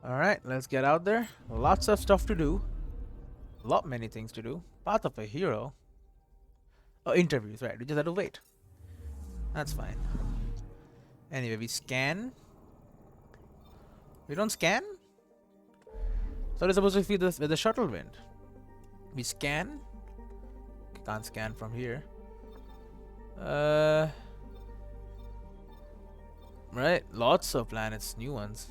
Alright, let's get out there. Lots of stuff to do. Many things to do. Path of a hero. Oh, interviews, right. We just have to wait. That's fine. Anyway, we scan. We don't scan? So we're supposed to feed this with the shuttle wind. We scan. Can't scan from here. Right, lots of planets, new ones.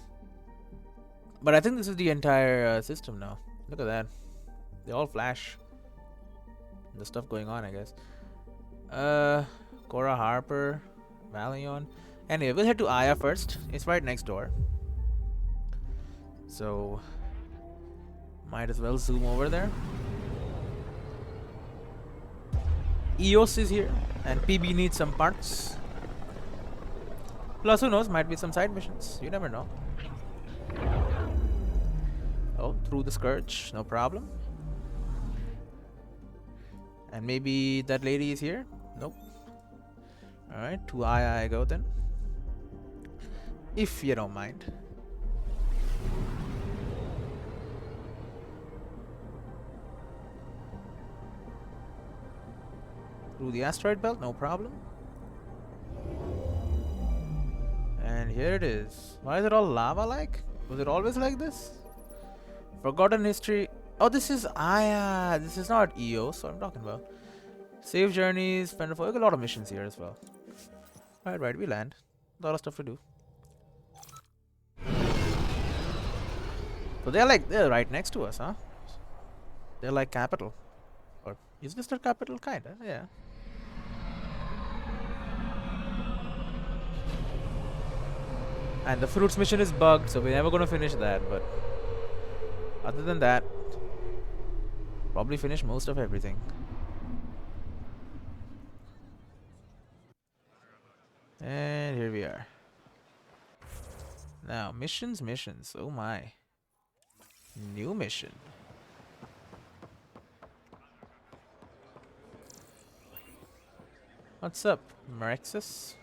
But I think this is the entire system now. Look at that. They all flash. The stuff going on, I guess. Cora Harper, Valion. Anyway, we'll head to Aya first. It's right next door. So, might as well zoom over there. EOS is here, and PB needs some parts. Plus, who knows, might be some side missions. You never know. Oh, through the Scourge, no problem. And maybe that lady is here? Nope. Alright, to I go then. If you don't mind. Through the asteroid belt, no problem. And here it is. Why is it all lava like? Was it always like this? Forgotten history. Oh, this is Aya. This is not EOS, what I'm talking about. Save journeys, spend a lot of missions here as well. Right, we land. A lot of stuff to do. So they're right next to us, huh? They're like capital. Or is this their capital? Kinda, yeah. And the fruits mission is bugged, so we're never gonna finish that, but other than that, probably finish most of everything. And here we are. Now, missions. Oh my. New mission. What's up, Marexus?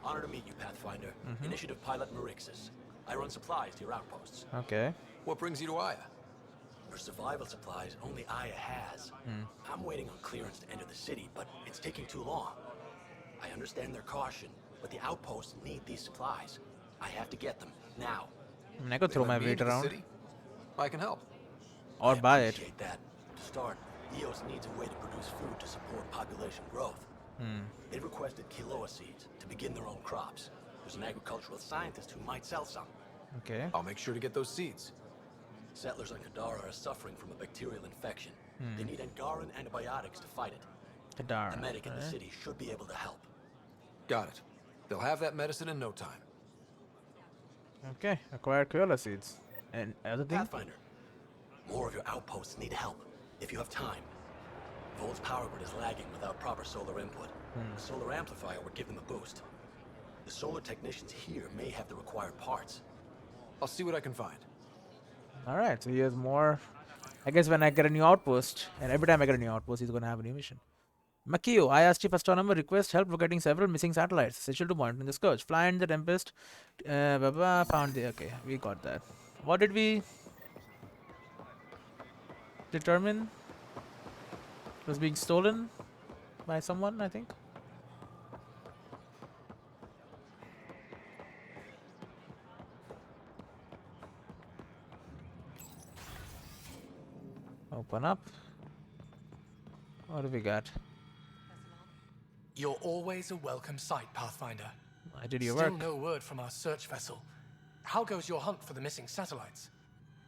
Honor to meet you, Pathfinder. Initiative Pilot Marixus. I run supplies to your outposts. Okay. What brings you to Aya? For survival supplies, only Aya has. I'm waiting on clearance to enter the city, but it's taking too long. I understand their caution, but the outposts need these supplies. I have to get them, now. I could throw my weight around. City? I can help. Or buy it. I appreciate that. To start, EOS needs a way to produce food to support population growth. They requested Kiloa seeds to begin their own crops. There's an agricultural scientist who might sell some. Okay. I'll make sure to get those seeds. Settlers on Kadara are suffering from a bacterial infection. They need Angaran antibiotics to fight it. Kadara. A medic in the city should be able to help. Got it. They'll have that medicine in no time. Okay. Acquire Koala seeds. And other thing? Pathfinder, more of your outposts need help, if you have time. Volt's power grid is lagging without proper solar input. A solar amplifier would give them a boost. The solar technicians here may have the required parts. I'll see what I can find. Alright, so he has more. I guess when I get a new outpost, and every time I get a new outpost, he's gonna have a new mission. Makio, I asked Chief Astronomer, request help locating several missing satellites. Essential to monitor the Scourge. Fly in the Tempest. Found the. Okay, we got that. What did we determine? It was being stolen by someone, I think. Open up. What do we got? You're always a welcome sight, Pathfinder. I did your Still work. no word from our search vessel. How goes your hunt for the missing satellites?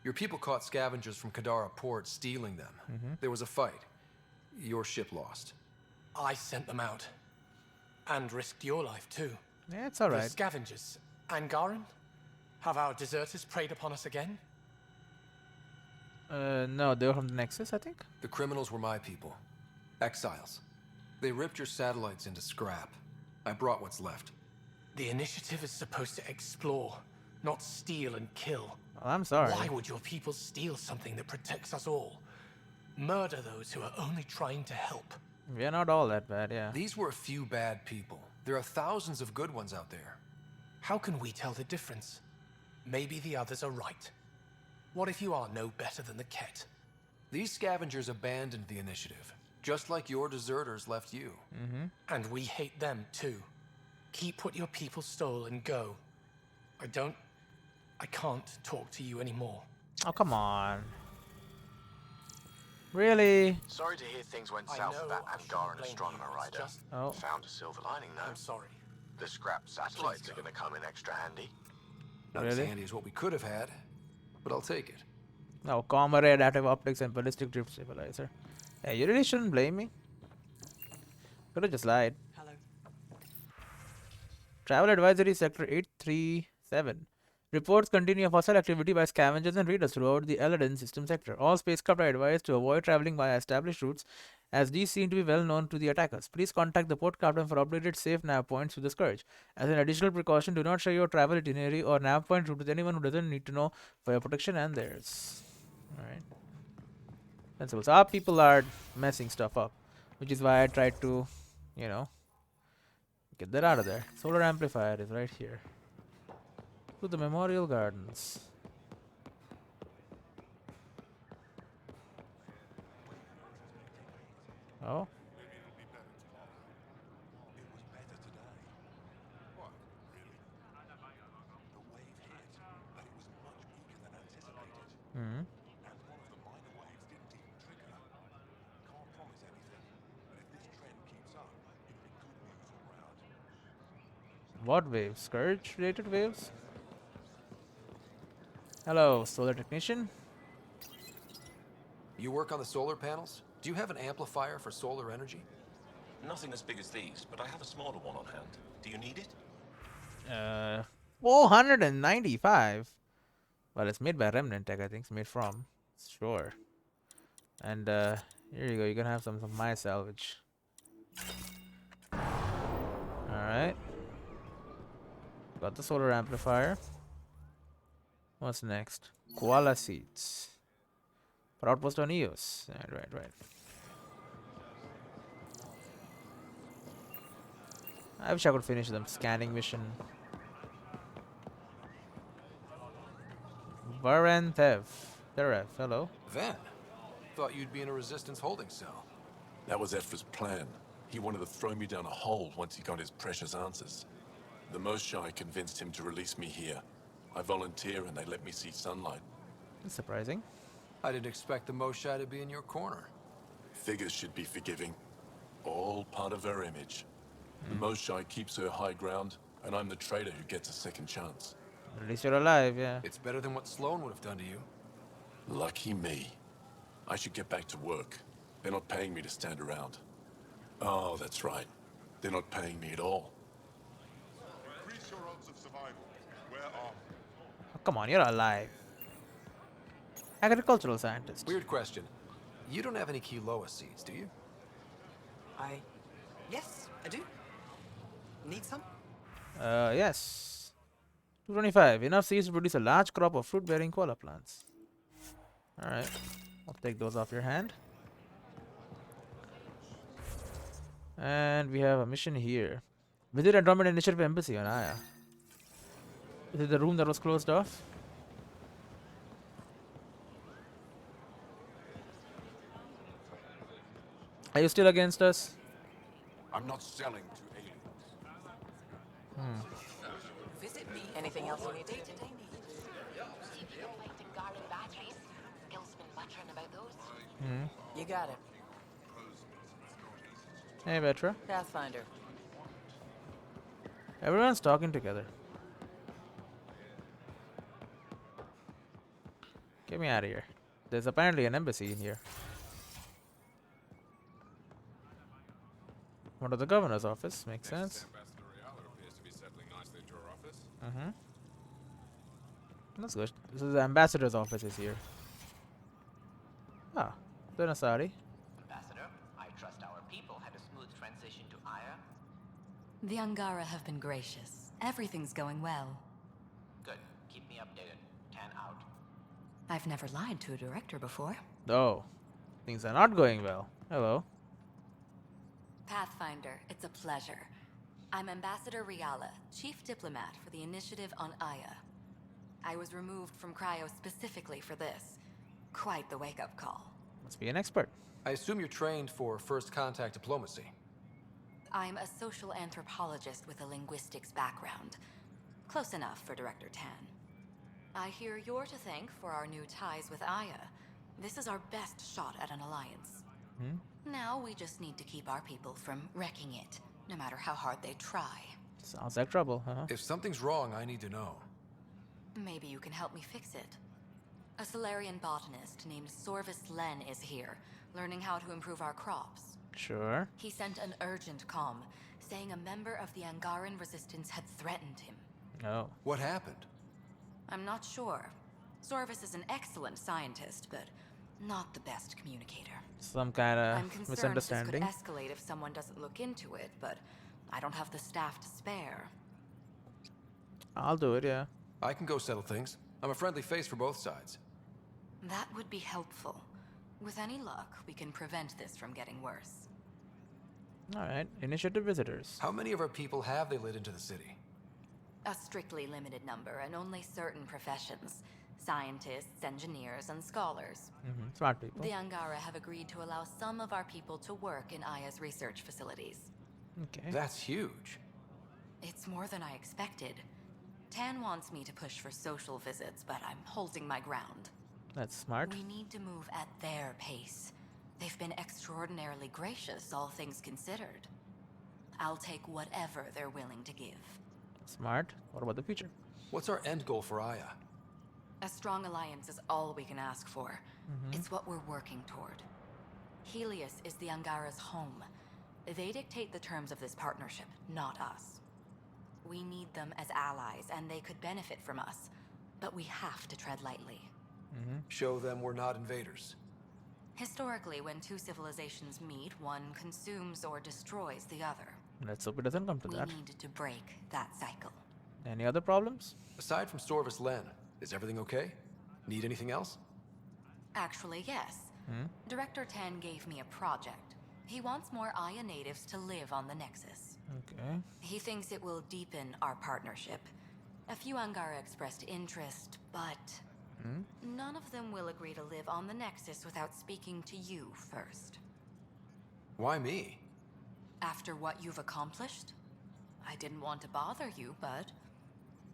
Your people caught scavengers from Kadara port stealing them. There was a fight. Your ship lost. I sent them out. And risked your life, too. Yeah, it's The alright. scavengers. Angaran? Have our deserters preyed upon us again? No, they were from the Nexus, I think. The criminals were my people. Exiles. They ripped your satellites into scrap. I brought what's left. The initiative is supposed to explore, not steal and kill. Well, I'm sorry. Why would your people steal something that protects us all? Murder those who are only trying to help. We are not all that bad, yeah. These were a few bad people. There are thousands of good ones out there. How can we tell the difference? Maybe the others are right. What if you are no better than the Ket? These scavengers abandoned the initiative, just like your deserters left you. And we hate them too. Keep what your people stole and go. I can't talk to you anymore. Oh, come on. Really? Sorry to hear things went I south know for that I shouldn't Angaran blame astronomer you, it's rider. just- Oh. Found a silver lining though. I'm sorry. The scrap satellites Please are go. gonna come in extra handy. Not as Really? handy as what we could have had, but I'll take it. No, comma-ray adaptive optics and ballistic drift stabilizer. Hey, you really shouldn't blame me. Could have just lied. Hello. Travel Advisory Sector 837. Reports continue of hostile activity by scavengers and raiders throughout the Eladin system sector. All spacecraft are advised to avoid traveling via established routes, as these seem to be well known to the attackers. Please contact the port captain for updated safe nav points to the Scourge. As an additional precaution, do not share your travel itinerary or nav point route with anyone who doesn't need to know for your protection and theirs. Alright. Sensible. So our people are messing stuff up, which is why I tried to, you know, get that out of there. Solar amplifier is right here. To the Memorial Gardens. Oh. Hmm. What waves? Scourge related waves? Hello, solar technician. You work on the solar panels? Do you have an amplifier for solar energy? Nothing as big as these, but I have a smaller one on hand. Do you need it? 495. Well, it's made by Remnant Tech, I think. It's made from. Sure. And here you go. You can have some of my salvage. Alright. Got the solar amplifier. What's next? Koala seeds. For outpost on EOS. Right. I wish I could finish them scanning mission. Varanthev. Terev, hello. Ven, thought you'd be in a resistance holding cell. That was Ephra's plan. He wanted to throw me down a hole once he got his precious answers. The Moshae convinced him to release me here. I volunteer and they let me see sunlight. That's surprising. I didn't expect the Moshae to be in your corner. Figures should be forgiving. All part of her image. The Moshae keeps her high ground, and I'm the traitor who gets a second chance. At least you're alive, yeah. It's better than what Sloan would have done to you. Lucky me. I should get back to work. They're not paying me to stand around. Oh, that's right. They're not paying me at all. Increase your odds of survival. Where are Oh, come on, you're alive. Agricultural scientist. Weird question. You don't have any Kiloa seeds, do you? Yes, I do. Need some? Yes. 225. Enough seeds to produce a large crop of fruit-bearing koala plants. Alright. I'll take those off your hand. And we have a mission here. Visit Andromeda Initiative Embassy on Aya. Is it the room that was closed off? Are you still against us? I'm not selling to aliens. Visit me. Anything else you need? Day-to-day needs. Garden batteries. Gil's been muttering about those. You got it. Hey, Vetra. Pathfinder. Everyone's talking together. Get me out of here. There's apparently an embassy in here. One to the governor's office. Makes sense. That's good. This is the ambassador's office is here. Ah, Denasari. Ambassador, I trust our people had a smooth transition to Aya. The Angara have been gracious. Everything's going well. Good. Keep me updated. 10 out. I've never lied to a director before. Oh, things are not going well. Hello. Pathfinder, it's a pleasure. I'm Ambassador Riala, Chief Diplomat for the Initiative on Aya. I was removed from cryo specifically for this. Quite the wake-up call. Must be an expert. I assume you're trained for first contact diplomacy. I'm a social anthropologist with a linguistics background. Close enough for Director Tan. I hear you're to thank for our new ties with Aya. This is our best shot at an alliance. Now we just need to keep our people from wrecking it, no matter how hard they try. Sounds like trouble, huh? If something's wrong, I need to know. Maybe you can help me fix it. A Solarian botanist named Sorvis Len is here, learning how to improve our crops. Sure. He sent an urgent comm, saying a member of the Angaran resistance had threatened him. Oh. What happened? I'm not sure. Sorvis is an excellent scientist, but not the best communicator. Some kind I'm of concerned this could misunderstanding. escalate if someone doesn't look into it, but I don't have the staff to spare. I'll do it, yeah. I can go settle things. I'm a friendly face for both sides. That would be helpful. With any luck, we can prevent this from getting worse. Alright, initiative visitors. How many of our people have they let into the city? A strictly limited number, and only certain professions. Scientists, engineers, and scholars. Smart people. The Angara have agreed to allow some of our people to work in Aya's research facilities. Okay. That's huge. It's more than I expected. Tan wants me to push for social visits, but I'm holding my ground. That's smart. We need to move at their pace. They've been extraordinarily gracious, all things considered. I'll take whatever they're willing to give. Smart. What about the future? What's our end goal for Aya? A strong alliance is all we can ask for. It's what we're working toward. Helios is the Angara's home. They dictate the terms of this partnership, not us. We need them as allies, and they could benefit from us. But we have to tread lightly. Show them we're not invaders. Historically, when two civilizations meet, one consumes or destroys the other. Let's hope it doesn't come to We that. need to break that cycle. Any other problems? Aside from Sorvis Len, is everything okay? Need anything else? Actually, yes. Director Tan gave me a project. He wants more Aya natives to live on the Nexus. Okay. He thinks it will deepen our partnership. A few Angara expressed interest, but none of them will agree to live on the Nexus without speaking to you first. Why me? After what you've accomplished? I didn't want to bother you, but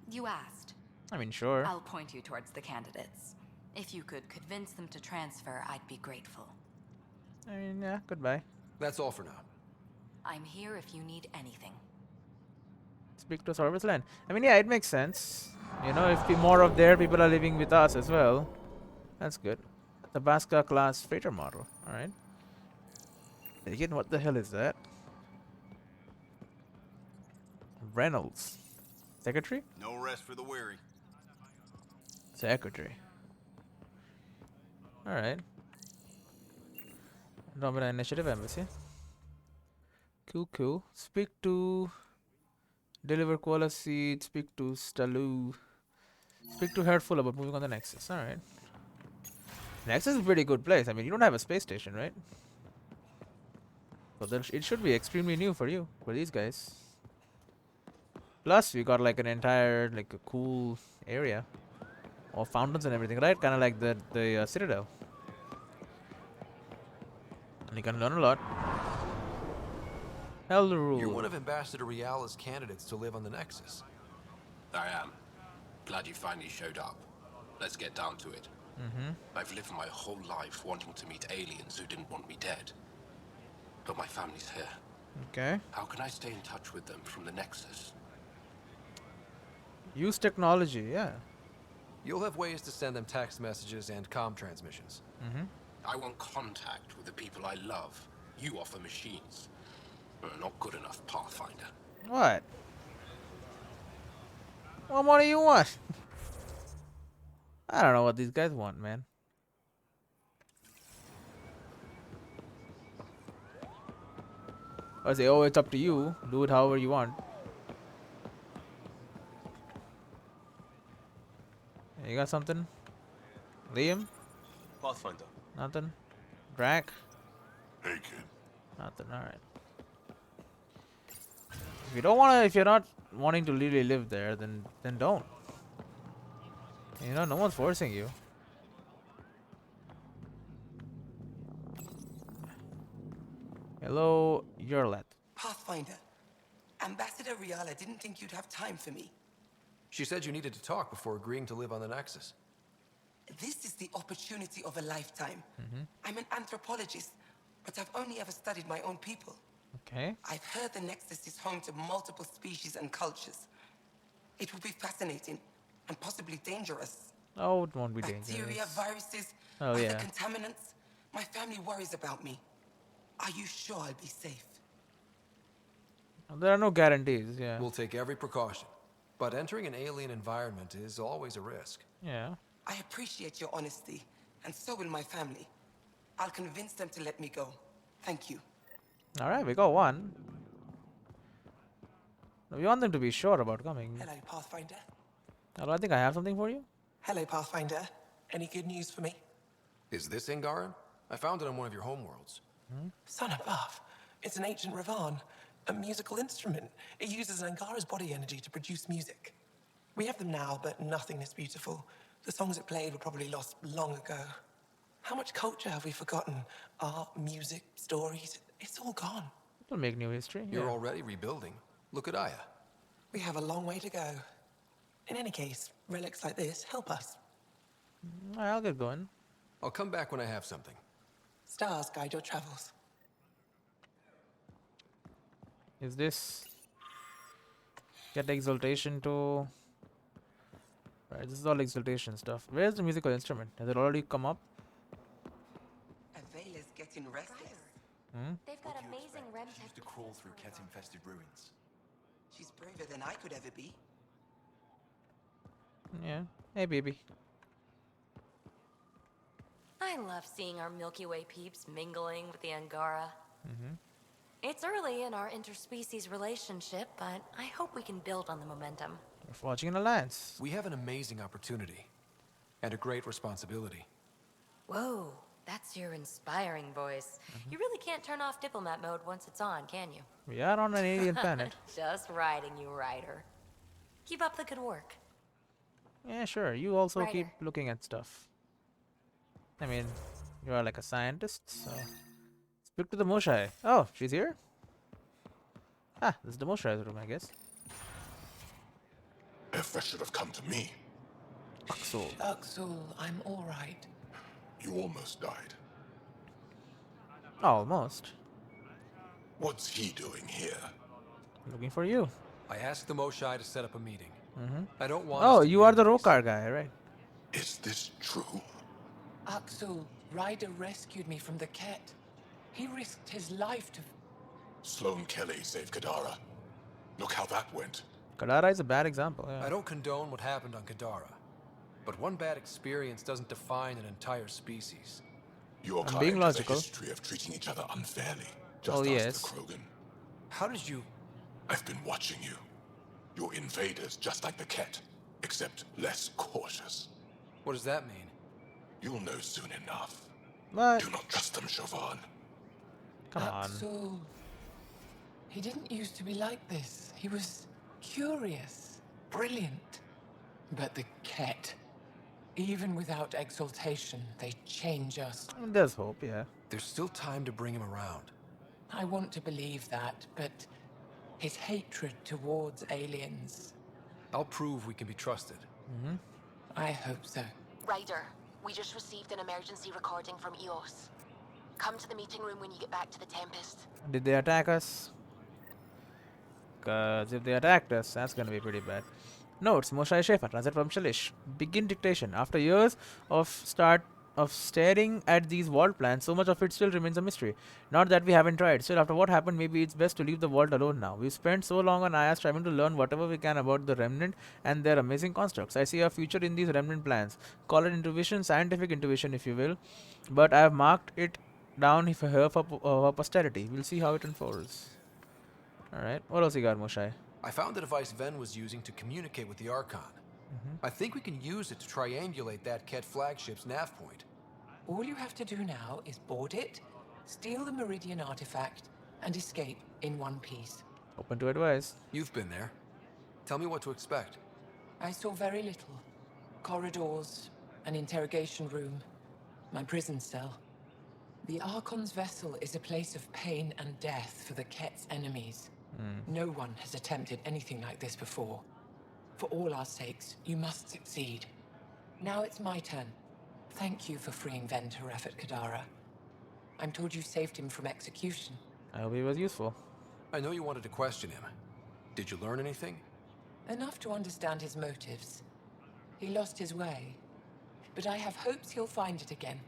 you asked. I mean, sure. I'll point you towards the candidates. If you could convince them to transfer, I'd be grateful. I mean, yeah, goodbye. That's all for now. I'm here if you need anything. Speak to Service Land. I mean, yeah, it makes sense. You know, if more of their people are living with us as well, that's good. The Basca class freighter model. Alright. Again, what the hell is that? Reynolds. Secretary? No rest for the weary. Secretary. Alright. Andromeda Initiative Embassy. Cool. Speak to... Deliver koala seed. Speak to Stalu. Speak to Heartful about moving on the Nexus. Alright. Nexus is a pretty good place. I mean, you don't have a space station, right? So it should be extremely new for you, for these guys. Plus, we got like an entire, like a cool area. All fountains and everything, right? Kind of like the Citadel. And you can learn a lot. Hell rule. You're one of Ambassador Riala's candidates to live on the Nexus. I am. Glad you finally showed up. Let's get down to it. I've lived my whole life wanting to meet aliens who didn't want me dead. But my family's here. Okay. How can I stay in touch with them from the Nexus? Use technology, yeah. You'll have ways to send them text messages and comm transmissions. I want contact with the people I love. You offer machines. Not good enough, Pathfinder. What? What more do you want? I don't know what these guys want, man. I say, oh, it's up to you. Do it however you want. You got something? Liam? Pathfinder. Nothing? Drac? Hey, kid. Nothing, alright. If you don't wanna, if you're not wanting to really live there, then don't. You know, no one's forcing you. Hello, Yurlet. Pathfinder, Ambassador Riala didn't think you'd have time for me. She said you needed to talk before agreeing to live on the Nexus. This is the opportunity of a lifetime. I'm an anthropologist, but I've only ever studied my own people. Okay. I've heard the Nexus is home to multiple species and cultures. It will be fascinating and possibly dangerous. Oh, it won't be Bacteria, dangerous. viruses, Oh, other yeah. contaminants. My family worries about me. Are you sure I'll be safe? There are no guarantees, yeah. We'll take every precaution. But entering an alien environment is always a risk. Yeah. I appreciate your honesty, and so will my family. I'll convince them to let me go. Thank you. Alright, we got one. We want them to be sure about coming. Hello, Pathfinder. Hello, I think I have something for you. Hello, Pathfinder. Any good news for me? Is this Angaran? I found it on one of your homeworlds. Son above. It's an ancient Ravan, a musical instrument. It uses Angara's body energy to produce music. We have them now, but nothing is beautiful. The songs it played were probably lost long ago. How much culture have we forgotten? Art, music, stories, it's all gone. It'll make new history. You're Yeah. already rebuilding. Look at Aya. We have a long way to go. In any case, relics like this help us. I'll get going. I'll come back when I have something. Stars guide your travels. Is this get exaltation to? Right, this is all exaltation stuff. Where's the musical instrument? Has it already come up? Avela's getting restless. They've got amazing REM She used to crawl through cat-infested ruins. She's braver than I could ever be. Yeah. Hey, baby. I love seeing our Milky Way peeps mingling with the Angara. It's early in our interspecies relationship, but I hope we can build on the momentum. We're forging an alliance. We have an amazing opportunity. And a great responsibility. Whoa, that's your inspiring voice. You really can't turn off diplomat mode once it's on, can you? We are on an alien planet. Just riding you, Ryder. Keep up the good work. Yeah, sure. You also Ryder. keep looking at stuff. I mean, you are like a scientist, so speak to the Moshai. Oh, she's here? Ah, this is the Moshai's room, I guess. If should have come to me. Axel. Uxul, I'm all right. You almost died. Almost. What's he doing here? Looking for you. I asked the Moshai to set up a meeting. I don't want Oh, us to you be are the enemies. Rokar guy, right? Is this true? Uxul, Ryder rescued me from the Ket. He risked his life to... Sloane Kelly saved Kadara. Look how that went. Kadara is a bad example, I yeah. don't condone what happened on Kadara. But one bad experience doesn't define an entire species. Your I'm kind being has a logical. history of treating each other unfairly. Just Oh, ask yes. the Krogan. How did you... I've been watching you. You're invaders just like the Ket, except less cautious. What does that mean? You'll know soon enough. But, Do not trust them, Chauvin. come on. Uxul. He didn't used to be like this. He was curious, brilliant. But the Ket, even without exaltation, they change us. There's hope, yeah. There's still time to bring him around. I want to believe that, but his hatred towards aliens, I'll prove we can be trusted. I hope so. Ryder, we just received an emergency recording from EOS. Come to the meeting room when you get back to the Tempest. Did they attack us? Because if they attacked us, that's gonna be pretty bad. Notes: Moshai Shefa, translate from Shalish. Begin dictation. After years of staring at these vault plans, so much of it still remains a mystery. Not that we haven't tried. Still, after what happened, maybe it's best to leave the vault alone now. We've spent so long on Aya striving to learn whatever we can about the Remnant and their amazing constructs. I see a future in these Remnant plans. Call it intuition, scientific intuition if you will. But I have marked it down here for posterity. We'll see how it unfolds. Alright, what else you got, Moshai? I found the device Ven was using to communicate with the Archon. I think we can use it to triangulate that Ket flagship's nav point. All you have to do now is board it, steal the Meridian artifact, and escape in one piece. Open to advice. You've been there. Tell me what to expect. I saw very little. Corridors, an interrogation room, my prison cell. The Archon's vessel is a place of pain and death for the Ket's enemies. No one has attempted anything like this before. For all our sakes, you must succeed. Now it's my turn. Thank you for freeing Ven Teref Kadara. I'm told you saved him from execution. I hope he was useful. I know you wanted to question him. Did you learn anything? Enough to understand his motives. He lost his way, but I have hopes he'll find it again.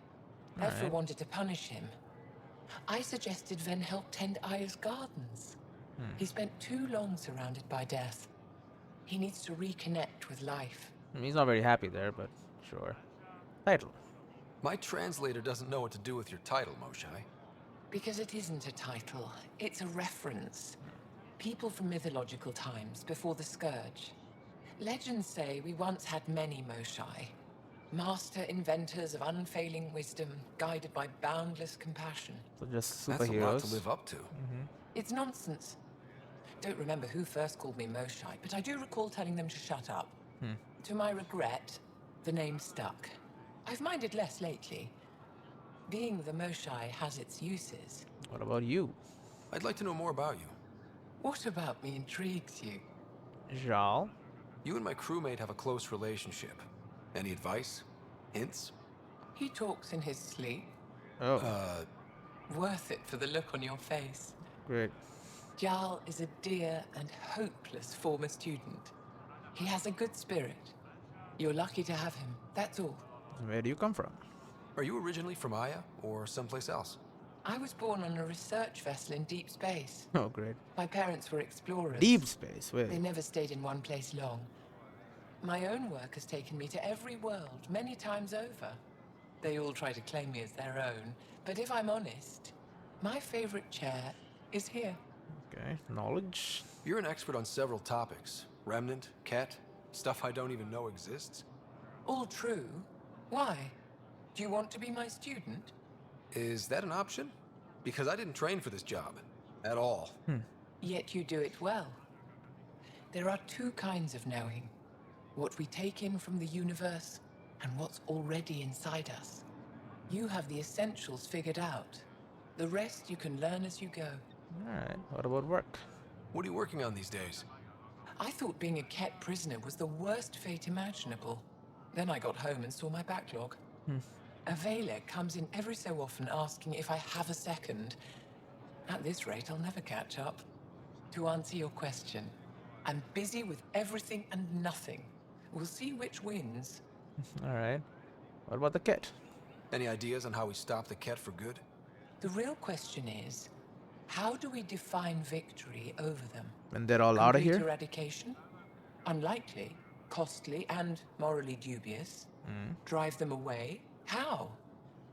Ephra wanted to punish him. I suggested Ven help tend Aya's gardens. He spent too long surrounded by death. He needs to reconnect with life. He's not very happy there, but sure. Title. My translator doesn't know what to do with your title, Moshai. Because it isn't a title, it's a reference. People from mythological times, before the Scourge. Legends say we once had many Moshai. Master inventors of unfailing wisdom, guided by boundless compassion. So just superheroes. That's a lot to live up to. It's nonsense. Don't remember who first called me Moshai, but I do recall telling them to shut up. To my regret, the name stuck. I've minded less lately. Being the Moshai has its uses. What about you? I'd like to know more about you. What about me intrigues you? Jal? You and my crewmate have a close relationship. Any advice? Hints? He talks in his sleep. Oh. Worth it for the look on your face. Great. Jal is a dear and hopeless former student. He has a good spirit. You're lucky to have him, that's all. Where do you come from? Are you originally from Aya, or someplace else? I was born on a research vessel in deep space. Oh, great. My parents were explorers. Deep space? Wait. They never stayed in one place long. My own work has taken me to every world, many times over. They all try to claim me as their own, but if I'm honest, my favorite chair is here. Okay, knowledge. You're an expert on several topics. Remnant, Ket, stuff I don't even know exists. All true. Why? Do you want to be my student? Is that an option? Because I didn't train for this job. At all. Yet you do it well. There are two kinds of knowing. What we take in from the universe, and what's already inside us. You have the essentials figured out. The rest you can learn as you go. Alright, what about work? What are you working on these days? I thought being a Ket prisoner was the worst fate imaginable. Then I got home and saw my backlog. A Vela comes in every so often asking if I have a second. At this rate, I'll never catch up. To answer your question, I'm busy with everything and nothing. We'll see which wins. Alright. What about the Ket? Any ideas on how we stop the Ket for good? The real question is, how do we define victory over them? When they're all out of Complete here? eradication? Unlikely, costly, and morally dubious. Drive them away? How?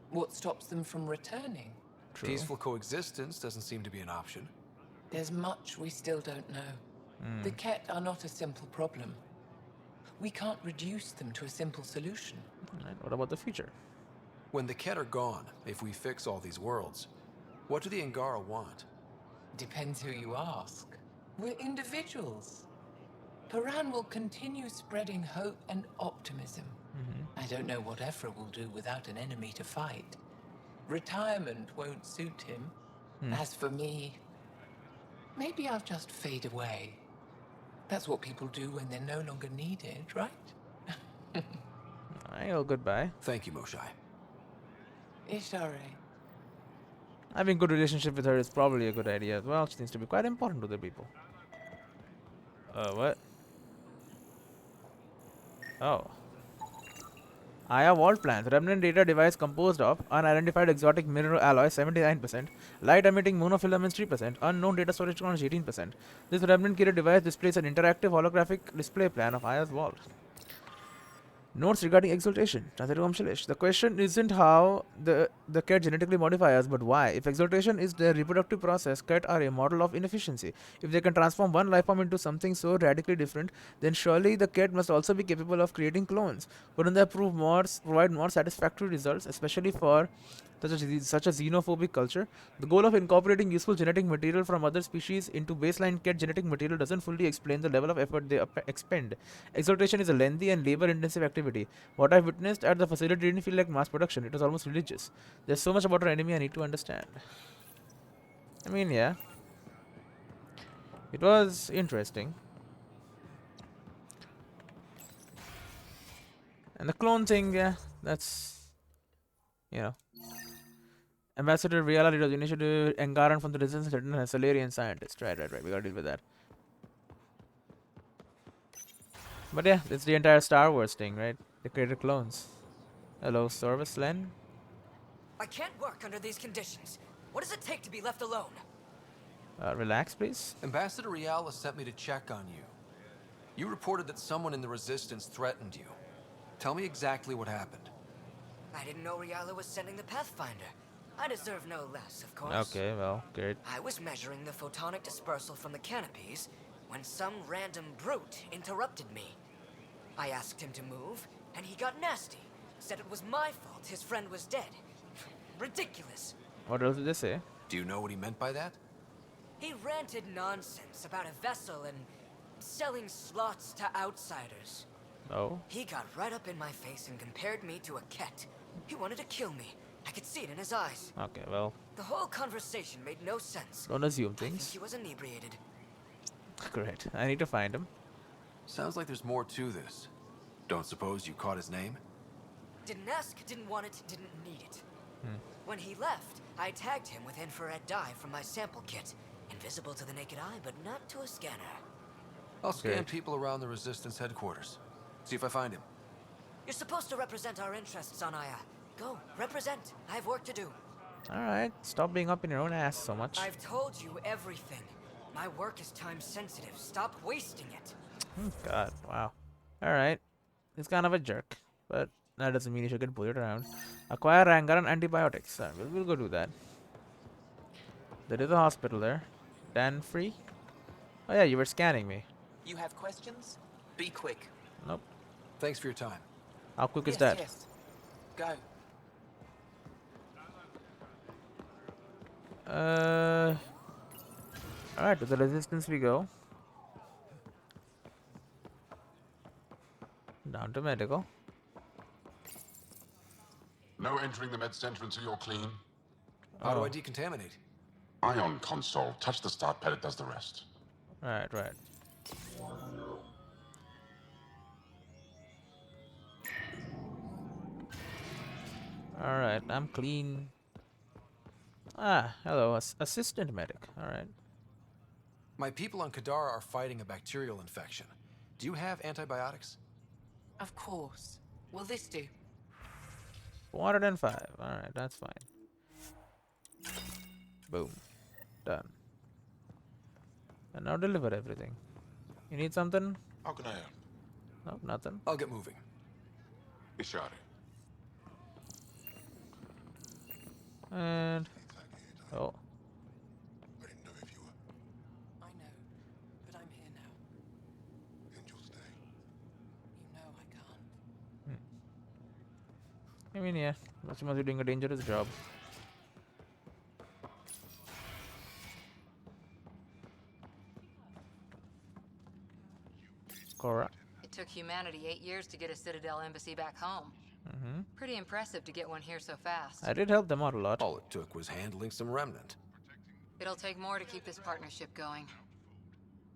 What stops them from returning? True. Peaceful coexistence doesn't seem to be an option. There's much we still don't know. The Ket are not a simple problem. We can't reduce them to a simple solution. Alright, what about the future? When the Ket are gone, if we fix all these worlds, what do the Angara want? Depends who you ask. We're individuals. Paran will continue spreading hope and optimism. I don't know what Ephra will do without an enemy to fight. Retirement won't suit him. As for me, maybe I'll just fade away. That's what people do when they're no longer needed, right? Alright, well, goodbye. Thank you, Moshai. Ishare. Having good relationship with her is probably a good idea as well. She seems to be quite important to the people. What? Oh. Aya Vault Plans. Remnant data device composed of unidentified exotic mineral alloy 79%, light emitting monofilaments 3%, unknown data storage technology 18%. This remnant killer device displays an interactive holographic display plan of Aya's vault. Notes regarding exaltation. Translated from Shalish. The question isn't how the Ket genetically modify us, but why. If exaltation is their reproductive process, Ket are a model of inefficiency. If they can transform one life form into something so radically different, then surely the Ket must also be capable of creating clones. Wouldn't that provide more satisfactory results, especially for Such a xenophobic culture. The goal of incorporating useful genetic material from other species into baseline cat genetic material doesn't fully explain the level of effort they expend. Exaltation is a lengthy and labor-intensive activity. What I witnessed at the facility didn't feel like mass production. It was almost religious. There's so much about our enemy I need to understand. I mean, yeah. It was interesting. And the clone thing, yeah, that's, you know. Ambassador Riala leaders initiated Angaran from the resistance and a Solarian scientist. Right. We gotta deal with that. But yeah, it's the entire Star Wars thing, right? They created clones. Hello, Service Len. I can't work under these conditions. What does it take to be left alone? Relax, please. Ambassador Riala sent me to check on you. You reported that someone in the Resistance threatened you. Tell me exactly what happened. I didn't know Riala was sending the Pathfinder. I deserve no less, of course. Okay, well, great. I was measuring the photonic dispersal from the canopies when some random brute interrupted me. I asked him to move, and he got nasty. Said it was my fault his friend was dead. Ridiculous. What else did they say? Do you know what he meant by that? He ranted nonsense about a vessel and selling slots to outsiders. Oh? He got right up in my face and compared me to a cat. He wanted to kill me. I could see it in his eyes. Okay, well. The whole conversation made no sense. Don't assume I think things. he was inebriated. Great. I need to find him. Sounds like there's more to this. Don't suppose you caught his name? Didn't ask, didn't want it, didn't need it. When he left, I tagged him with infrared dye from my sample kit. Invisible to the naked eye, but not to a scanner. I'll scan people around the Resistance headquarters. See if I find him. You're supposed to represent our interests on Aya. Go, represent. I have work to do. Alright, stop being up in your own ass so much. I've told you everything. My work is time sensitive. Stop wasting it. God, wow. Alright. He's kind of a jerk, but that doesn't mean you should get bullied around. Acquire anger and antibiotics. We'll go do that. There is a hospital there. Dan free? Oh yeah, you were scanning me. You have questions? Be quick. Nope. Thanks for your time. How quick is that? Yes. Go. Alright, to the Resistance we go. Down to medical. No entering the med center until you're clean. How do I decontaminate? Ion console. Touch the start pad, it does the rest. Right. Alright, I'm clean. Ah, hello, assistant medic. Alright. My people on Kadara are fighting a bacterial infection. Do you have antibiotics? Of course. Will this do? 405. Alright, that's fine. Boom. Done. And now deliver everything. You need something? How can I help? Nope, nothing. I'll get moving. Ishari. And... oh. I didn't know if you were. I know, but I'm here now. And you'll stay. You know I can't. I mean, yeah. Must be doing a dangerous job. Cora. It took humanity 8 years to get a Citadel embassy back home. Pretty impressive to get one here so fast. I did help them out a lot. All it took was handling some remnant. It'll take more to keep this partnership going.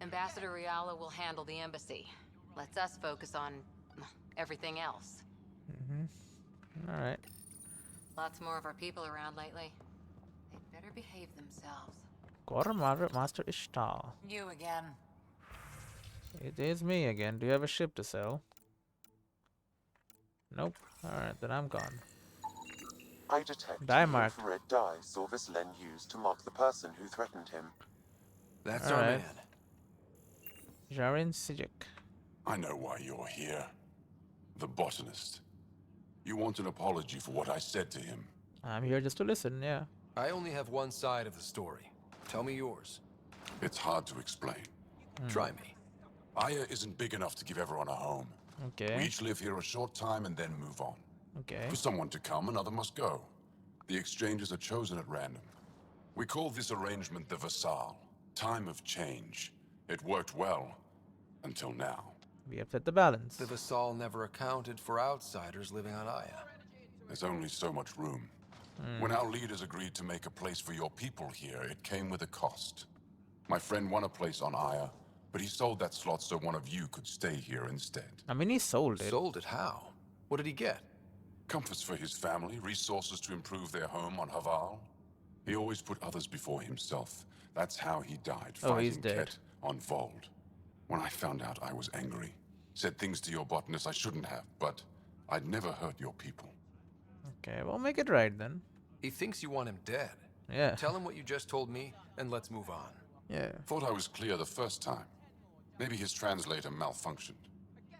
Ambassador Riala will handle the embassy. Lets us focus on everything else. Alright. Lots more of our people around lately. They'd better behave themselves. Cora Master Ishtal. You again. It is me again. Do you have a ship to sell? Nope. Alright, then I'm gone. I detect Die the marked. infrared dye Sorvis Len used to mark the person who threatened him. That's our man. Jarin Sijik. I know why you're here. The botanist. You want an apology for what I said to him. I'm here just to listen, yeah. I only have one side of the story. Tell me yours. It's hard to explain. Try me. Aya isn't big enough to give everyone a home. Okay. We each live here a short time and then move on. Okay. For someone to come, another must go. The exchanges are chosen at random. We call this arrangement the Vassal. Time of change. It worked well. Until now. We upset the balance. The Vassal never accounted for outsiders living on Aya. There's only so much room. When our leaders agreed to make a place for your people here, it came with a cost. My friend won a place on Aya, but he sold that slot so one of you could stay here instead. I mean, he sold it. Sold it how? What did he get? Comforts for his family, resources to improve their home on Haval. He always put others before himself. That's how he died, He's fighting dead. Ket on Vold. When I found out, I was angry. Said things to your botanist I shouldn't have, but I'd never hurt your people. Okay, well, make it right then. He thinks you want him dead. Yeah. Tell him what you just told me, and let's move on. Yeah. Thought I was clear the first time. Maybe his translator malfunctioned.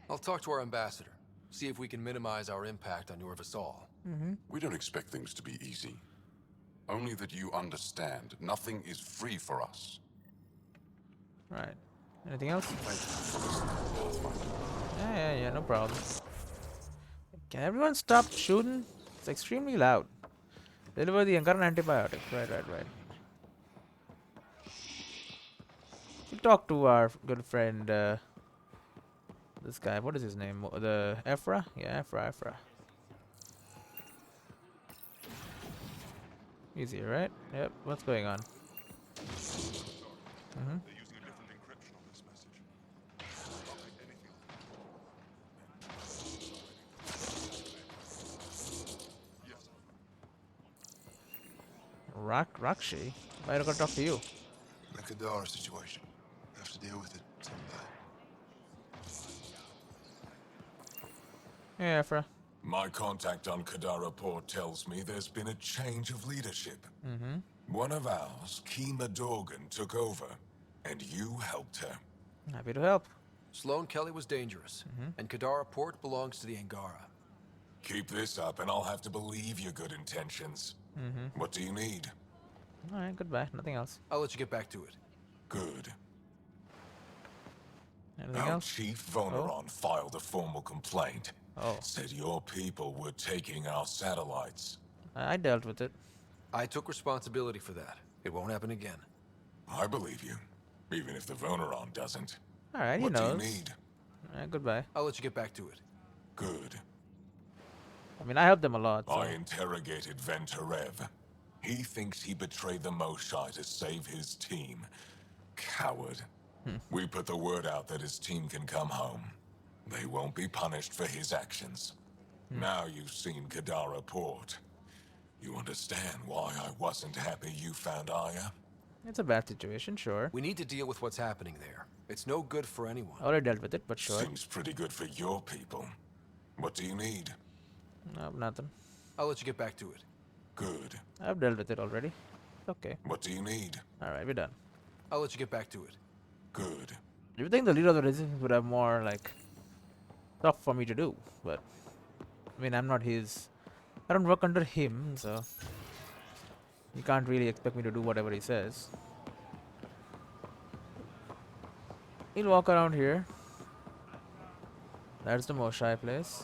I'll talk to our ambassador. See if we can minimize our impact on your Vassal. We don't expect things to be easy. Only that you understand, nothing is free for us. Right. Anything else? Yeah, no problem. Can everyone stop shooting? It's extremely loud. Deliver the current antibiotic. Right. We talk to our good friend, this guy. What is his name? The Ephra? Yeah, Ephra. Easy, right? Yep. What's going on? Rakshi? Why do I gotta talk to you? The Kadara situation. We have to deal with it someday. Yeah, Ephra. My contact on Kadara Port tells me there's been a change of leadership. One of ours, Kima Dorgan, took over, and you helped her. Happy to help. Sloane Kelly was dangerous, and Kadara Port belongs to the Angara. Keep this up, and I'll have to believe your good intentions. What do you need? Alright, goodbye. Nothing else. I'll let you get back to it. Good. Anything Our else? Chief Voneron filed a formal complaint. Oh. Said your people were taking our satellites. I dealt with it. I took responsibility for that. It won't happen again. I believe you, even if the Voneron doesn't. Alright, he What do knows. you need? Alright, goodbye. I'll let you get back to it. Good. I mean, I helped them a lot, so. I interrogated Venturev. He thinks he betrayed the Moshai to save his team. Coward. We put the word out that his team can come home. They won't be punished for his actions. Now you've seen Kadara Port. You understand why I wasn't happy you found Aya? It's a bad situation, sure. We need to deal with what's happening there. It's no good for anyone. I already dealt with it, but sure. Seems pretty good for your people. What do you need? No, nothing. I'll let you get back to it. Good. I've dealt with it already. Okay. What do you need? Alright, we're done. I'll let you get back to it. Good. Do you think the leader of the resistance would have more, like, stuff for me to do? But, I mean, I'm not his... I don't work under him, so... You can't really expect me to do whatever he says. He'll walk around here. That's the Moshai place.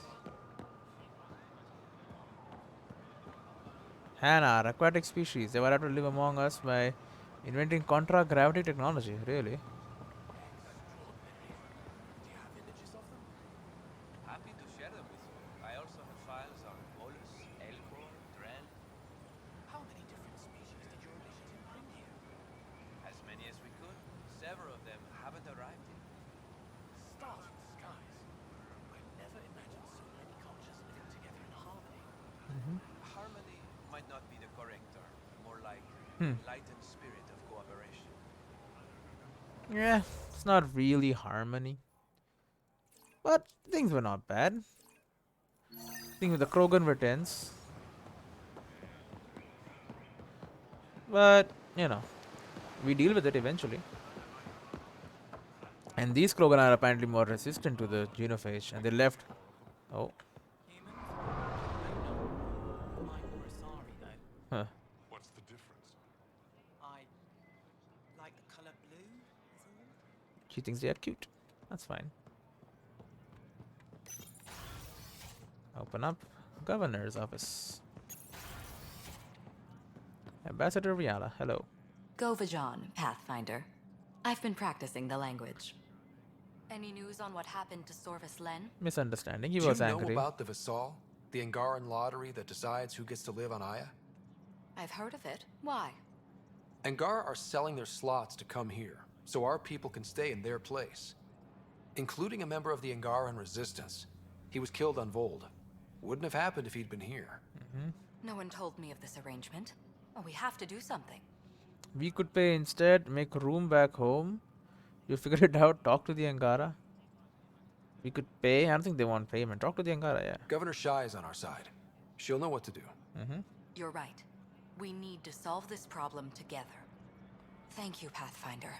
Hanar, aquatic species. They were able to live among us by inventing contra-gravity technology. Really? Happy to share them with you. I also have files on mollusks, elcor, dren. How many different species did your initiative bring here? As many as we could. Several of them haven't arrived yet. Stars and skies. I never imagined so many cultures living together in harmony. Harmony might not be the correct term. More like enlightened spirit of cooperation. Yeah, it's not really harmony. But things were not bad. Things with the Krogan were tense. But, you know, we deal with it eventually. And these Krogan are apparently more resistant to the genophage, and they left. Oh. Huh. What's the difference? I like the color blue. She thinks they are cute. That's fine. Open up Governor's office. Ambassador Riala, hello. Go Vajon, Pathfinder. I've been practicing the language. Any news on what happened to Sorvis Len? Misunderstanding. He Do was you know angry. about the Vassal? The Angaran lottery that decides who gets to live on Aya? I've heard of it. Why? Angar are selling their slots to come here, so our people can stay in their place. Including a member of the Angaran resistance. He was killed on Vold. Wouldn't have happened if he'd been here. No one told me of this arrangement. Oh, we have to do something. We could pay instead, make room back home. You figure it out, talk to the Angara. We could pay. I don't think they want payment. Talk to the Angara, yeah. Governor Shai is on our side. She'll know what to do. You're right. We need to solve this problem together. Thank you, Pathfinder.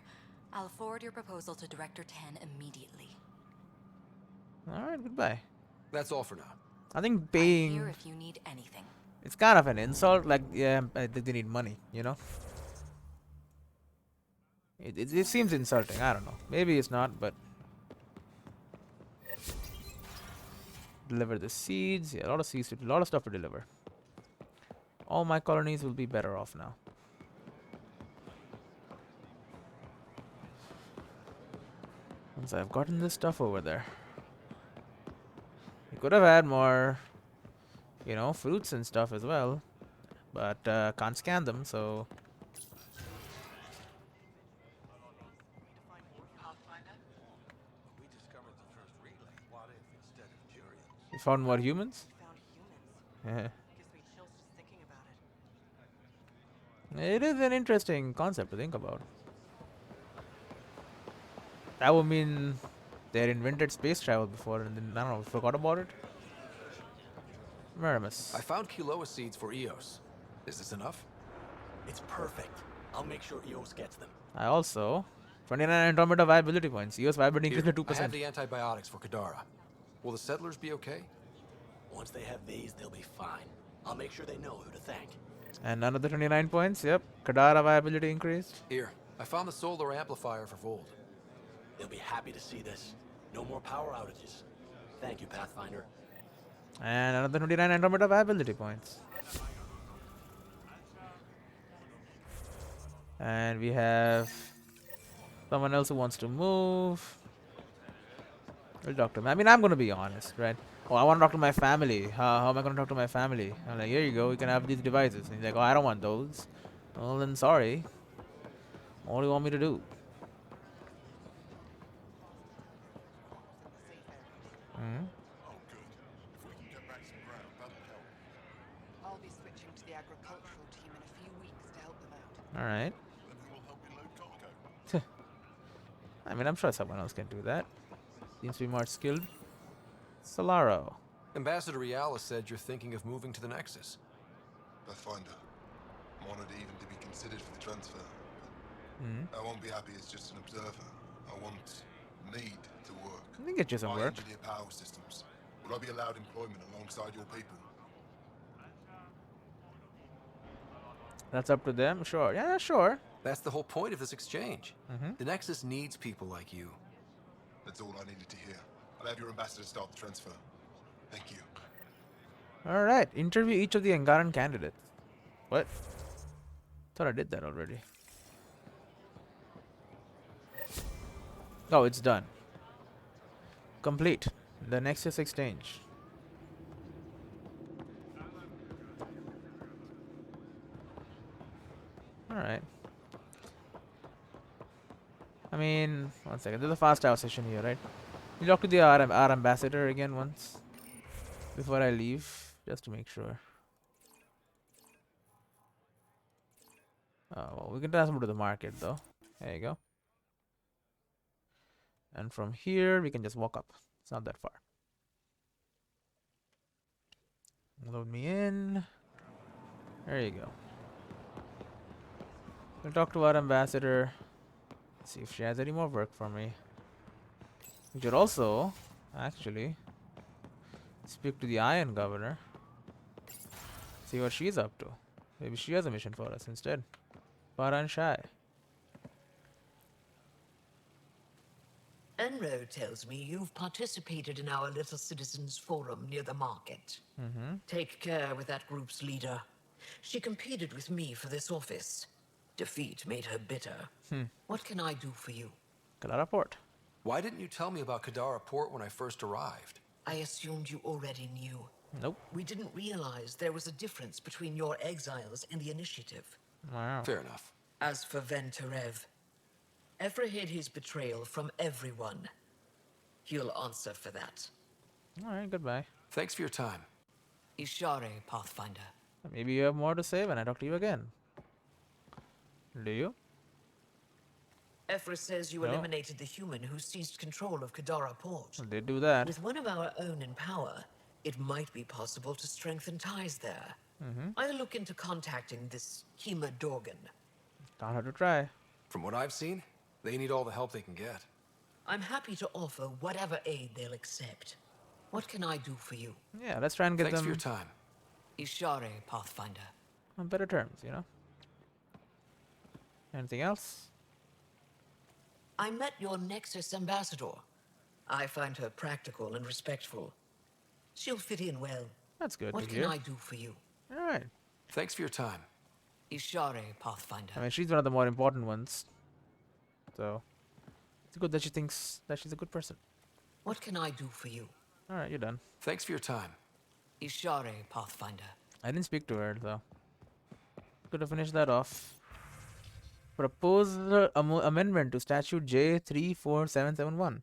I'll forward your proposal to Director Tan immediately. Alright, goodbye. That's all for now. I think I'm paying... here if you need anything. It's kind of an insult. Like, yeah, they need money, you know? It seems insulting. I don't know. Maybe it's not, but... Deliver the seeds. Yeah, a lot of seeds. A lot of stuff to deliver. All my colonies will be better off now. Once I've gotten this stuff over there. We could have had more, you know, fruits and stuff as well. But can't scan them, so... You found more humans? Yeah. It is an interesting concept to think about. That would mean they had invented space travel before and then, I don't know, forgot about it? Meramus. I found Kiloa seeds for Eos. Is this enough? It's perfect. I'll make sure Eos gets them. I also... 29 Andromeda viability points. EOS viability Here, increased by I have 2%. the antibiotics for Kadara. Will the settlers be okay? Once they have these, they'll be fine. I'll make sure they know who to thank. And another 29 points. Yep. Kadara viability increased. Here, I found the solar amplifier for Vold. They'll be happy to see this. No more power outages. Thank you, Pathfinder. And another 29 Andromeda viability points. And we have someone else who wants to move. We'll talk to him. I mean, I'm going to be honest, right? Oh, I want to talk to my family. How am I going to talk to my family? I'm like, here you go. You can have these devices. And he's like, oh, I don't want those. Well, then sorry. What do you want me to do? I'll be switching to the agricultural team in a few weeks to help them out. All right. I mean, I'm sure someone else can do that. Seems to be more skilled. Solaro. Ambassador Riala said you're thinking of moving to the Nexus. Pathfinder. I'm honored even to be considered for the transfer. I won't be happy as just an observer. I need to work. I think get you some I work. engineer power systems. Will I be allowed employment alongside your people? That's up to them. Sure. Yeah, sure. That's the whole point of this exchange. The Nexus needs people like you. That's all I needed to hear. I'll have your ambassador start the transfer. Thank you. All right. Interview each of the Angaran candidates. What? Thought I did that already. Oh, it's done. Complete. The Nexus exchange. All right. I mean, one second. There's a fast hour session here, right? You talk to the our ambassador again once before I leave, just to make sure. Oh, well, we can transfer to the market though. There you go. And from here, we can just walk up. It's not that far. Load me in. There you go. We'll talk to our ambassador. See if she has any more work for me. We should also, actually, speak to the Iron Governor. See what she's up to. Maybe she has a mission for us instead. Paran Shai. Enro tells me you've participated in our little citizens forum near the market. Take care with that group's leader. She competed with me for this office. Defeat made her bitter. What can I do for you? Kadara Port. Why didn't you tell me about Kadara Port when I first arrived? I assumed you already knew. Nope. We didn't realize there was a difference between your exiles and the Initiative. Wow. Fair enough. As for Venterev, Ephra hid his betrayal from everyone. He'll answer for that. Alright, goodbye. Thanks for your time. Ishare, Pathfinder. Maybe you have more to say when I talk to you again. Do you? Ephra says you No. eliminated the human who seized control of Kadara Port. They do that. With one of our own in power, it might be possible to strengthen ties there. Mm-hmm. I'll look into contacting this Kima Dorgan. Don't have to try. From what I've seen, they need all the help they can get. I'm happy to offer whatever aid they'll accept. What can I do for you? Yeah, let's try and get Thanks them for your time. Ishare, Pathfinder. on better terms, you know? Anything else? I met your Nexus ambassador. I find her practical and respectful. She'll fit in well. That's good What to can hear. I do for you? Alright. Thanks for your time. Ishare, Pathfinder. I mean, she's one of the more important ones. So, it's good that she thinks that she's a good person. What can I do for you? Alright, you're done. Thanks for your time. Ishare, Pathfinder. I didn't speak to her, though. Could have finished that off. Proposed amendment to Statute J34771.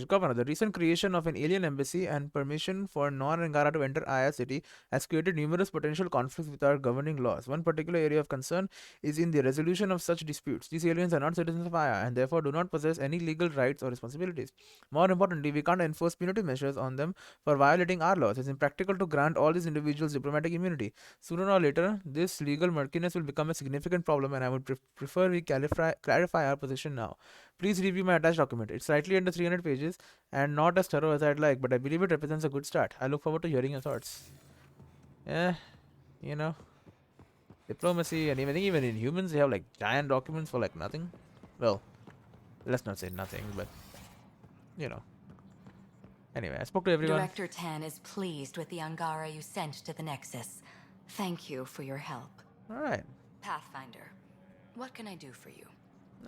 Governor, the recent creation of an alien embassy and permission for non-Angara to enter Aya city has created numerous potential conflicts with our governing laws. One particular area of concern is in the resolution of such disputes. These aliens are not citizens of Aya and therefore do not possess any legal rights or responsibilities. More importantly, we can't enforce punitive measures on them for violating our laws. It's impractical to grant all these individuals diplomatic immunity. Sooner or later, this legal murkiness will become a significant problem, and I would prefer we clarify our position now. Please review my attached document. It's slightly under 300 pages and not as thorough as I'd like, but I believe it represents a good start. I look forward to hearing your thoughts. You know, diplomacy, and even in humans, they have like giant documents for like nothing. Well, let's not say nothing, but you know. Anyway, I spoke to everyone. Director Tan is pleased with the Angara you sent to the Nexus. Thank you for your help. Alright. Pathfinder, what can I do for you?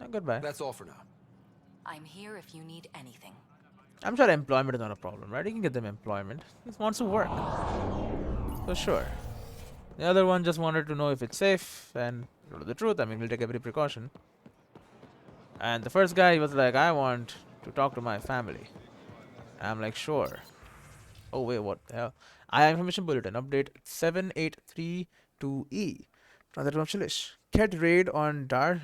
Goodbye. That's all for now. I'm here if you need anything. I'm sure employment is not a problem, right? You can get them employment. He just wants to work. So sure. The other one just wanted to know if it's safe, and to tell the truth, I mean, we'll take every precaution. And the first guy, he was like, I want to talk to my family. I'm like, sure. Oh wait, what the hell? Information Bulletin, update 7832E. Translator of Chilish. Ket raid on Dar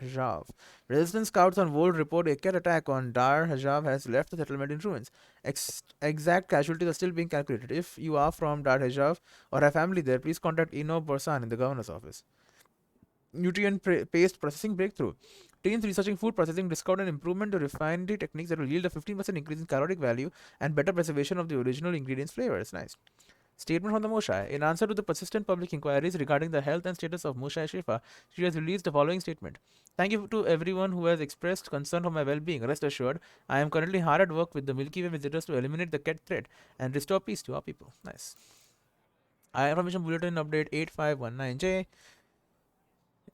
Hajav. Resistance scouts on Vold report a Ket attack on Dar Hajav has left the settlement in ruins. Exact casualties are still being calculated. If you are from Dar Hajav or have family there, please contact Ino Borsan in the governor's office. Nutrient paste processing breakthrough. Teams researching food processing discovered an improvement to refinery techniques that will yield a 15% increase in caloric value and better preservation of the original ingredients flavors. Nice. Statement from the Moshai. In answer to the persistent public inquiries regarding the health and status of Moshai Shifa, she has released the following statement. Thank you to everyone who has expressed concern for my well-being. Rest assured, I am currently hard at work with the Milky Way visitors to eliminate the Ket threat and restore peace to our people. Nice. Information Bulletin update 8519J.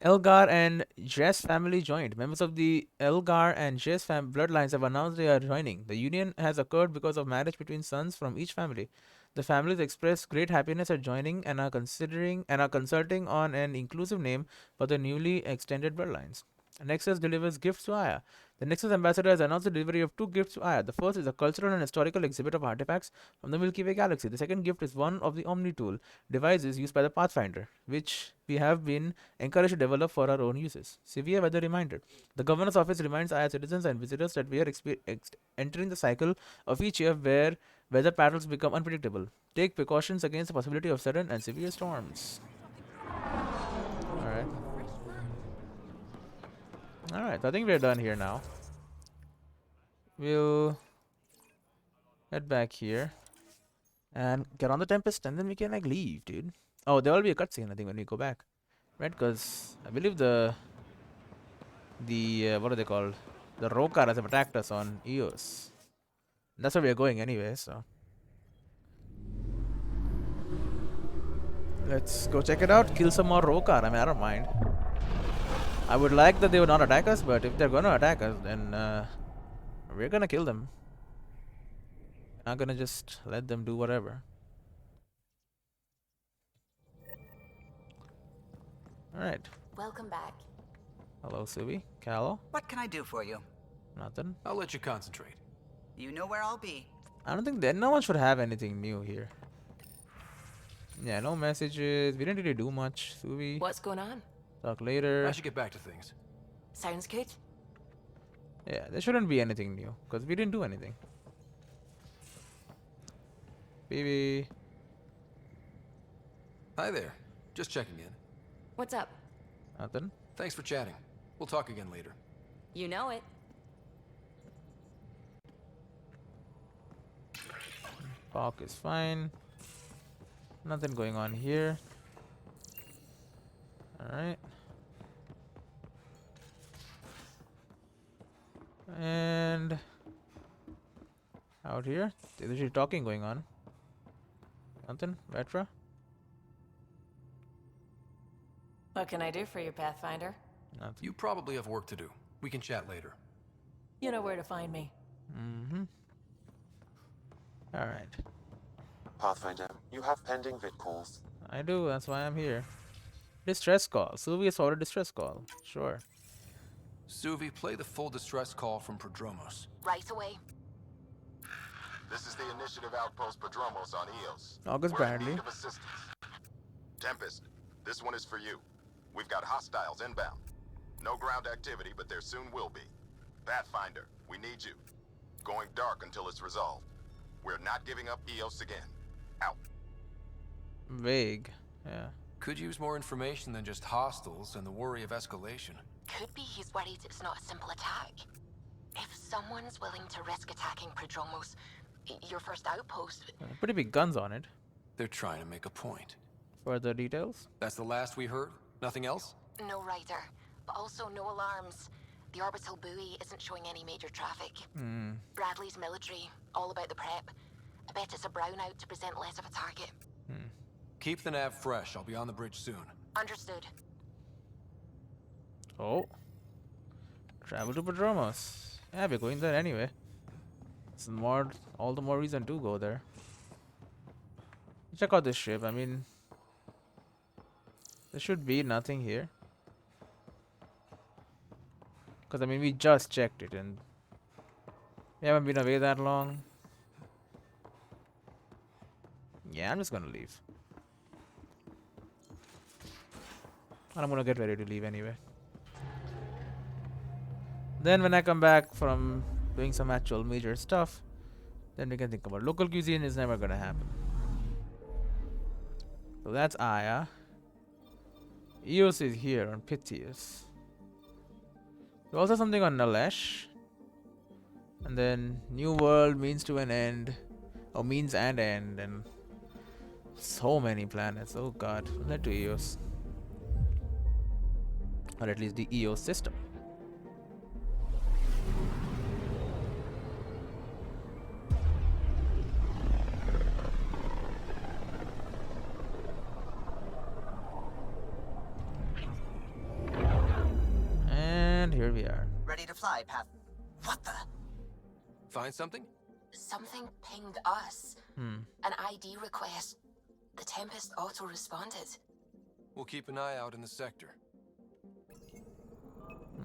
Elgar and Jess family joined. Members of the Elgar and Jess bloodlines have announced they are joining. The union has occurred because of marriage between sons from each family. The families expressed great happiness at joining and are consulting on an inclusive name for the newly extended bloodlines. Nexus delivers gifts to Aya. The Nexus ambassador has announced the delivery of 2 gifts to Aya. The first is a cultural and historical exhibit of artifacts from the Milky Way galaxy. The second gift is one of the Omni Tool devices used by the Pathfinder, which we have been encouraged to develop for our own uses. Severe weather reminder. The governor's office reminds Aya citizens and visitors that we are entering the cycle of each year where weather patterns become unpredictable. Take precautions against the possibility of sudden and severe storms. Alright. Alright, I think we're done here now. We'll head back here and get on the Tempest, and then we can like leave, dude. Oh, there will be a cutscene, I think, when we go back. Right? Because I believe the what are they called? The Rokaras have attacked us on Eos. That's where we're going anyway, so Let's go check it out. Kill some more Rokar. I mean, I don't mind. I would like that they would not attack us, but if they're gonna attack us, then we're gonna kill them. Not gonna just let them do whatever. Alright. Welcome back. Hello, Subi. Callow. What can I do for you? Nothing. I'll let you concentrate. You know where I'll be. I don't think that no one should have anything new here. Yeah, no messages. We didn't really do much, Subi. What's going on? Talk later. I should get back to things. Sounds good. Yeah, there shouldn't be anything new because we didn't do anything. Baby. Hi there. Just checking in. What's up? Nothing. Thanks for chatting. We'll talk again later. You know it. Talk is fine. Nothing going on here. Alright. And out here, there's usually talking going on. Nothing, Vetra? What can I do for you, Pathfinder? Nothing. You probably have work to do. We can chat later. You know where to find me. Mm-hmm. Alright. Pathfinder, you have pending vid calls. I do, that's why I'm here. Distress call. Suvi has ordered distress call. Sure. Suvi, play the full distress call from Prodromos. Right away. This is the Initiative Outpost Prodromos on Eos. August We're in Bradley. need of assistance. Tempest, this one is for you. We've got hostiles inbound. No ground activity, but there soon will be. Pathfinder, we need you. Going dark until it's resolved. We're not giving up Eos again. Out. Vague. Yeah. Could use more information than just hostiles and the worry of escalation. Could be he's worried it's not a simple attack. If someone's willing to risk attacking Prodromos, your first outpost... Pretty big guns on it. They're trying to make a point. Further details? That's the last we heard? Nothing else? No rider, but also no alarms. The orbital buoy isn't showing any major traffic. Bradley's military, all about the prep. I bet it's a brownout to present less of a target. Keep the nav fresh. I'll be on the bridge soon. Understood. Oh. Travel to Prodromos. Yeah, we're going there anyway. It's more, all the more reason to go there. Check out this ship. I mean, there should be nothing here. Because, I mean, we just checked it and we haven't been away that long. Yeah, I'm just gonna leave. And I'm gonna get ready to leave anyway. Then when I come back from doing some actual major stuff, then we can think about local cuisine is never gonna happen. So that's Aya. Eos is here on Pythias. There's also something on Nalesh. And then New World means to an end. Or means and end. And so many planets. Oh god. Let's do Eos. Or at least the Eos system. And here we are. Ready to fly, Path. What the? Find something? Something pinged us. An ID request. The Tempest auto-responded. We'll keep an eye out in the sector.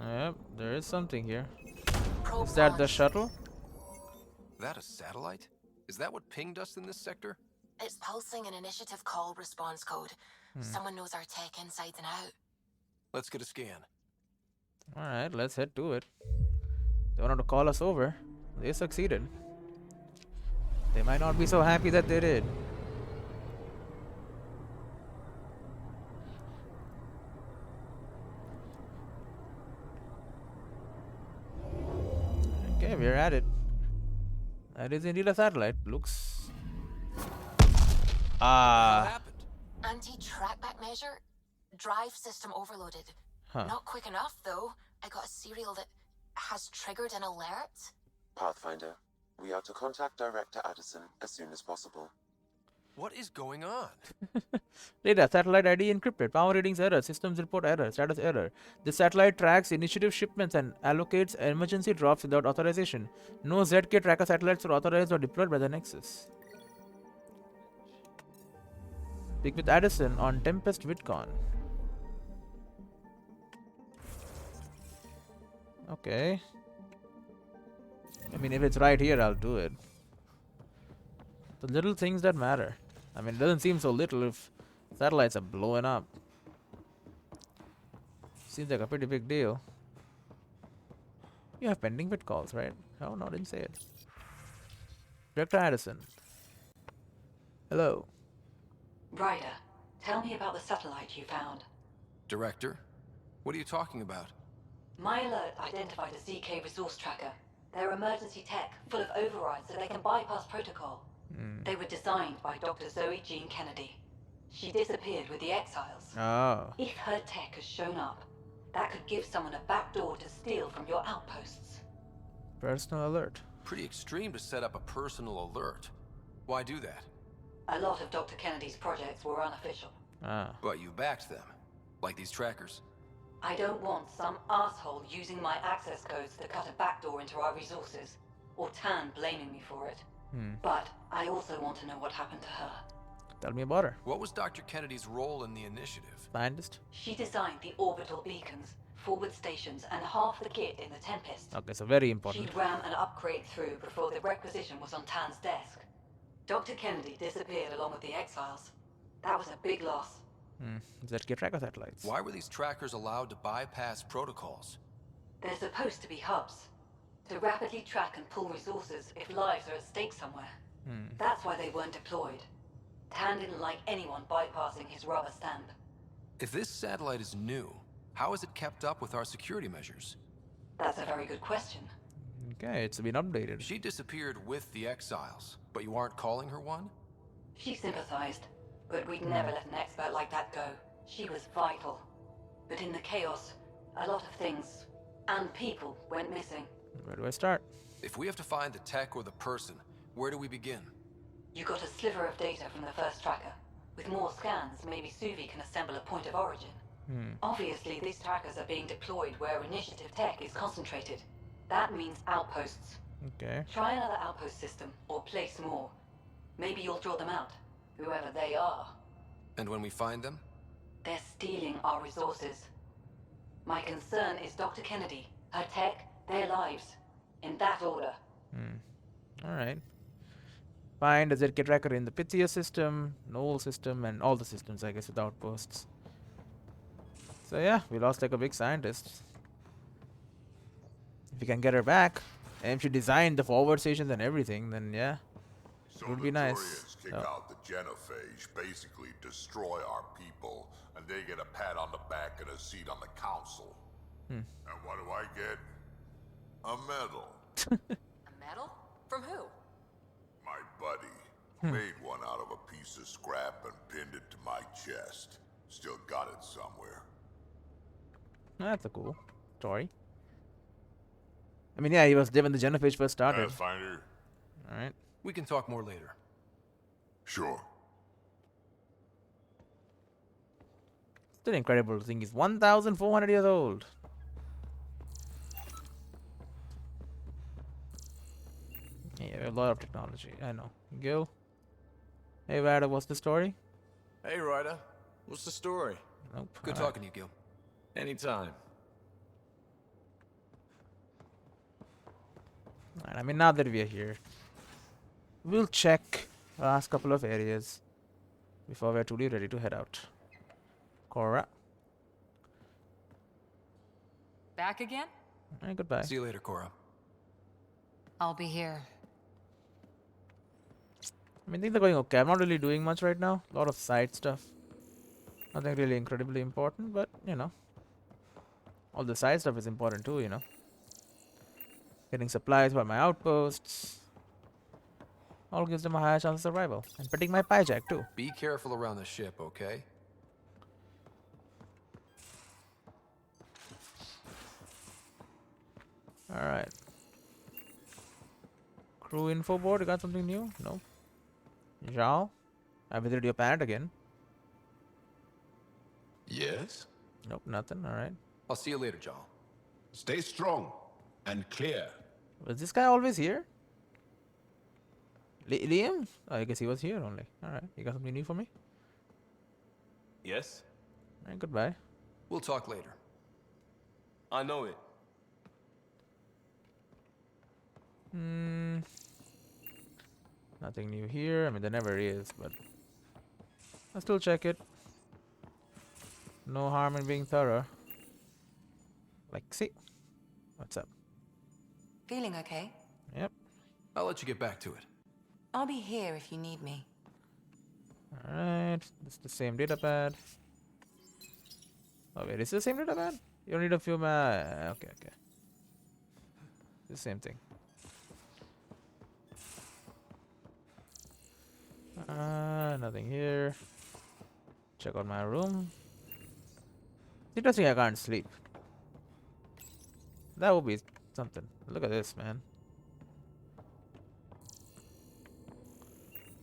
Yep, there is something here. Probe Is that the launch. shuttle? That a satellite? Is that what pinged us in this sector? It's pulsing an initiative call response code. Someone knows our tech inside and out. Let's get a scan. Alright, let's head to it. They wanted to call us over. They succeeded. They might not be so happy that they did. Okay, we're at it. That is indeed a satellite. Looks... Anti-trackback measure? Drive system overloaded. Huh. Not quick enough, though. I got a serial that has triggered an alert. Pathfinder, we are to contact Director Addison as soon as possible. What is going on? Data, satellite ID encrypted, power readings error, systems report error, status error. The satellite tracks initiative shipments and allocates emergency drops without authorization. No ZK tracker satellites are authorized or deployed by the Nexus. Speak with Addison on Tempest VidCon. Okay. I mean, if it's right here, I'll do it. The little things that matter. I mean, it doesn't seem so little if satellites are blowing up. Seems like a pretty big deal. You have pending bit calls, right? Oh, no, didn't say it. Director Addison. Hello. Ryder, tell me about the satellite you found. Director? What are you talking about? My alert identified a ZK resource tracker. They're emergency tech, full of overrides so they can bypass protocol. They were designed by Dr. Zoe Jean Kennedy. She disappeared with the Exiles. Oh. If her tech has shown up, that could give someone a backdoor to steal from your outposts. Personal alert. Pretty extreme to set up a personal alert. Why do that? A lot of Dr. Kennedy's projects were unofficial. But you backed them. Like these trackers. I don't want some asshole using my access codes to cut a backdoor into our resources, or Tan blaming me for it. But I also want to know what happened to her. Tell me about her. What was Dr. Kennedy's role in the initiative? Scientist? She designed the orbital beacons, forward stations, and half the kit in the Tempest. Okay, so very important. She'd ram an upgrade through before the requisition was on Tan's desk. Dr. Kennedy disappeared along with the Exiles. That was a big loss. ZK tracker satellites. Why were these trackers allowed to bypass protocols? They're supposed to be hubs. To rapidly track and pull resources if lives are at stake somewhere. That's why they weren't deployed. Tan didn't like anyone bypassing his rubber stamp. If this satellite is new, how is it kept up with our security measures? That's a very good question. Okay, it's been updated. She disappeared with the Exiles, but you aren't calling her one? She sympathized, but we'd never let an expert like that go. She was vital. But in the chaos, a lot of things, and people, went missing. Where do I start? If we have to find the tech or the person, where do we begin? You got a sliver of data from the first tracker. With more scans, maybe Suvi can assemble a point of origin. Obviously, these trackers are being deployed where initiative tech is concentrated. That means outposts. Okay. Try another outpost system, or place more. Maybe you'll draw them out, whoever they are. And when we find them? They're stealing our resources. My concern is Dr. Kennedy, her tech, their lives. In that order. Alright. Find a ZK tracker in the Pitsia system, Knoll system, and all the systems, I guess, with outposts. So yeah, we lost like a big scientist. If we can get her back, and she designed the forward stations and everything, then yeah, it would be nice. Turians kick out the genophage, basically destroy our people, and they get a pat on the back and a seat on the council. And what do I get? A medal. A medal? From who? My buddy made one out of a piece of scrap and pinned it to my chest. Still got it somewhere. That's a cool story. I mean, yeah, he was there when the genophage first started. Pathfinder. Alright. We can talk more later. Sure. Still incredible to think he's 1,400 years old. Yeah, a lot of technology. I know. Gil? Hey, Ryder, what's the story? Hey, Ryder. What's the story? Nope. Good talking to you, Gil. Anytime. Alright, I mean, now that we are here, we'll check the last couple of areas before we're truly ready to head out. Cora. Back again? Alright, goodbye. See you later, Cora. I'll be here. I mean, things are going okay. I'm not really doing much right now. A lot of side stuff. Nothing really incredibly important, but, you know. All the side stuff is important too, you know. Getting supplies for my outposts. All gives them a higher chance of survival. And protecting my pie jack too. Be careful around the ship, okay? Alright. Crew info board, you got something new? No. Zhao? I visited your planet again. Yes? Nope, nothing. All right. I'll see you later, Jarl. Stay strong and clear. Was this guy always here? Liam? Oh, I guess he was here only. All right. You got something new for me? Yes? All right, goodbye. We'll talk later. I know it. Nothing new here. I mean, there never is, but I'll still check it. No harm in being thorough. Like, see? What's up? Feeling okay? Yep. I'll let you get back to it. I'll be here if you need me. Alright. This is the same data pad. Oh, wait. Is it the same data pad? You don't need a few okay, okay. It's the same thing. Nothing here. Check out my room. Interesting, I can't sleep. That would be something. Look at this, man.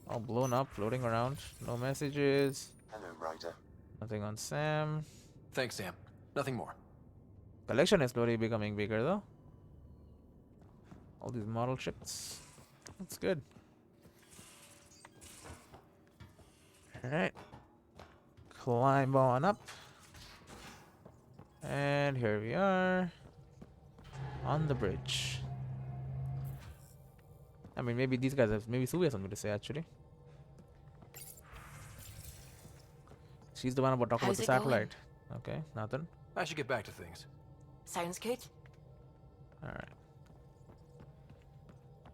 All blown up, floating around. No messages. Hello, Ryder. Nothing on Sam. Thanks, Sam. Nothing more. Collection is slowly becoming bigger, though. All these model ships. That's good. Alright. Climb on up. And here we are. On the bridge. I mean, maybe these guys have... Maybe Sue has something to say, actually. She's the one about talking about the satellite. Okay, nothing. I should get back to things. Sounds good. Alright.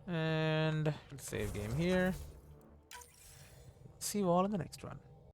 And... let's save game here. See you all in the next one.